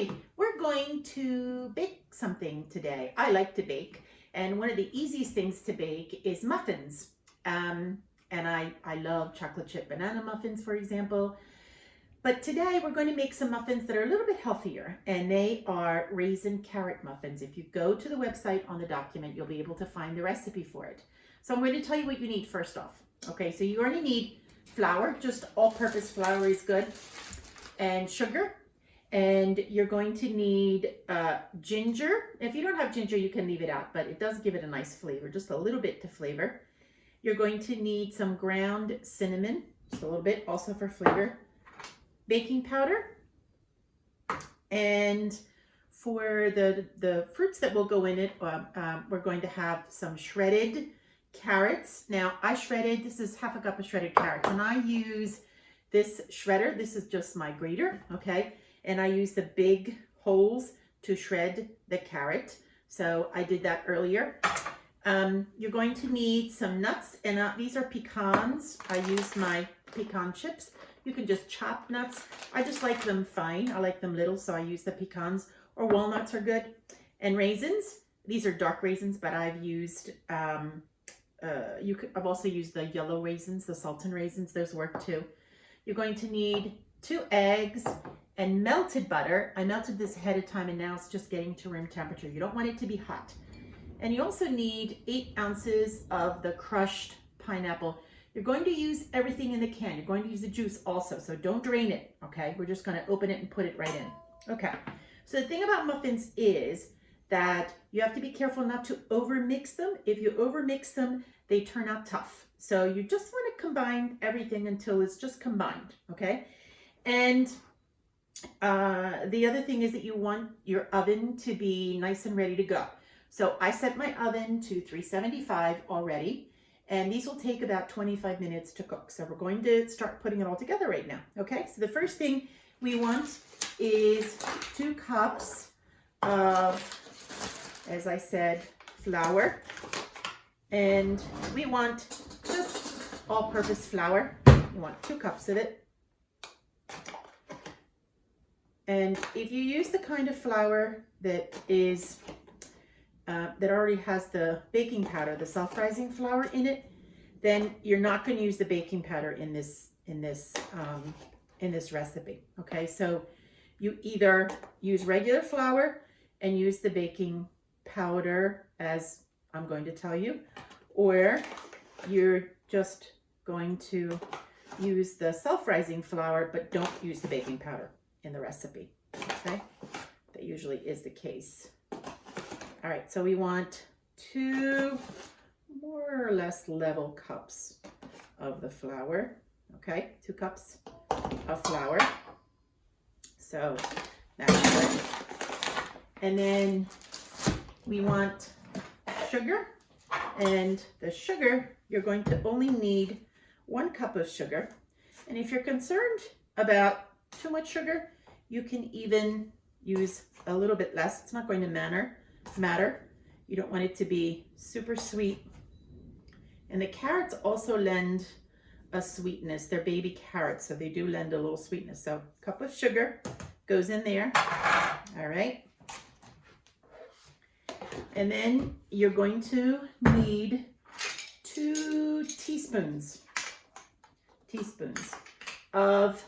Okay, we're going to bake something today. I like to bake, and one of the easiest things to bake is muffins. And I love chocolate chip banana muffins, for example. But today we're going to make some muffins that are a little bit healthier, and they are raisin carrot muffins. If you go to the website on the document, you'll be able to find the recipe for it. So I'm going to tell you what you need first off. Okay, so you're going to need flour, just all-purpose flour is good, and sugar. And you're going to need ginger. If you don't have ginger, you can leave it out, but it does give it a nice flavor, just a little bit to flavor. You're going to need some ground cinnamon, just a little bit, also for flavor. Baking powder. And for the fruits that will go in it, we're going to have some shredded carrots. Now, this is half a cup of shredded carrots, and I use this shredder. This is just my grater, okay? And I use the big holes to shred the carrot. So I did that earlier. You're going to need some nuts, and these are pecans. I use my pecan chips. You can just chop nuts. I just like them fine. I like them little, so I use the pecans, or walnuts are good. And raisins. These are dark raisins, but I've used, I've also used the yellow raisins, the sultan raisins. Those work too. You're going to need 2 eggs and melted butter. I melted this ahead of time, and now it's just getting to room temperature. You don't want it to be hot. And you also need 8 ounces of the crushed pineapple. You're going to use everything in the can. You're going to use the juice also, so don't drain it, okay? We're just going to open it and put it right in. Okay, so the thing about muffins is that you have to be careful not to overmix them. If you overmix them, they turn out tough. So you just want to combine everything until it's just combined, okay? And the other thing is that you want your oven to be nice and ready to go. So I set my oven to 375 already, and these will take about 25 minutes to cook. So we're going to start putting it all together right now, okay? So the first thing we want is 2 cups of, as I said, flour. And we want just all-purpose flour. You want 2 cups of it. And if you use the kind of flour that is that already has the baking powder, the self-rising flour in it, then you're not going to use the baking powder in this recipe. Okay, so you either use regular flour and use the baking powder, as I'm going to tell you, or you're just going to use the self-rising flour, but don't use the baking powder in the recipe. Okay, that usually is the case. All right, so we want 2 more or less level cups of the flour. Okay, 2 cups of flour. So that's good. And then we want sugar. And the sugar, you're going to only need 1 cup of sugar. And if you're concerned about too much sugar, you can even use a little bit less. It's not going to matter. You don't want it to be super sweet. And the carrots also lend a sweetness. They're baby carrots, so they do lend a little sweetness. So a cup of sugar goes in there. All right. And then you're going to need 2 teaspoons of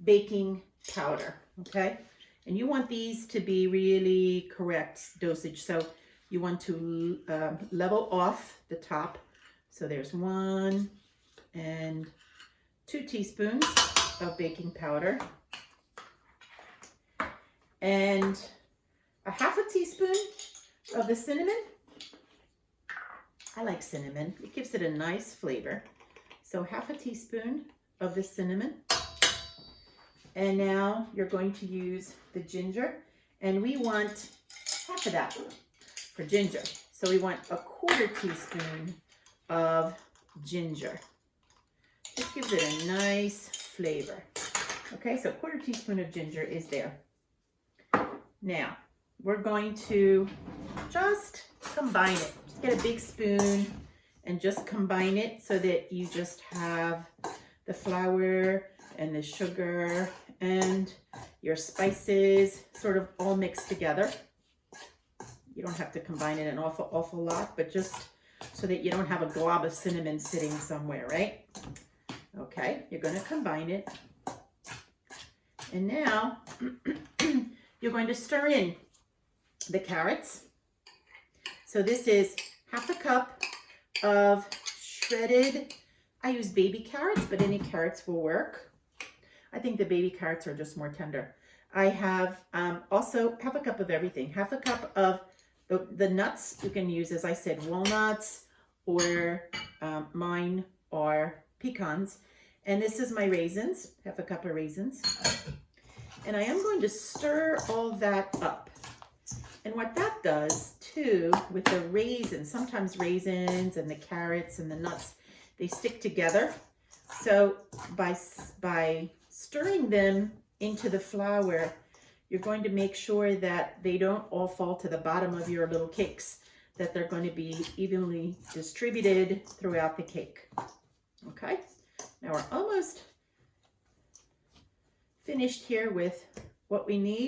baking powder, okay? And you want these to be really correct dosage. So you want to level off the top. So there's 1 and 2 teaspoons of baking powder. And a half a teaspoon of the cinnamon. I like cinnamon. It gives it a nice flavor. So half a teaspoon of the cinnamon. And now you're going to use the ginger, and we want half of that for ginger. So we want a 1/4 teaspoon of ginger. This gives it a nice flavor. Okay, so 1/4 teaspoon of ginger is there. Now, we're going to just combine it. Just get a big spoon and just combine it so that you just have the flour and the sugar and your spices sort of all mixed together. You don't have to combine it an awful lot, but just so that you don't have a glob of cinnamon sitting somewhere, right? Okay, you're going to combine it. And now you're going to stir in the carrots. So this is half a cup of shredded, I use baby carrots, but any carrots will work. I think the baby carrots are just more tender. I have also half a cup of everything. Half a cup of the nuts. You can use, as I said, walnuts, or mine are pecans. And this is my raisins, half a cup of raisins. And I am going to stir all that up. And what that does too with the raisins, sometimes raisins and the carrots and the nuts, they stick together. So by stirring them into the flour, you're going to make sure that they don't all fall to the bottom of your little cakes, that they're going to be evenly distributed throughout the cake. Okay, now we're almost finished here with what we need.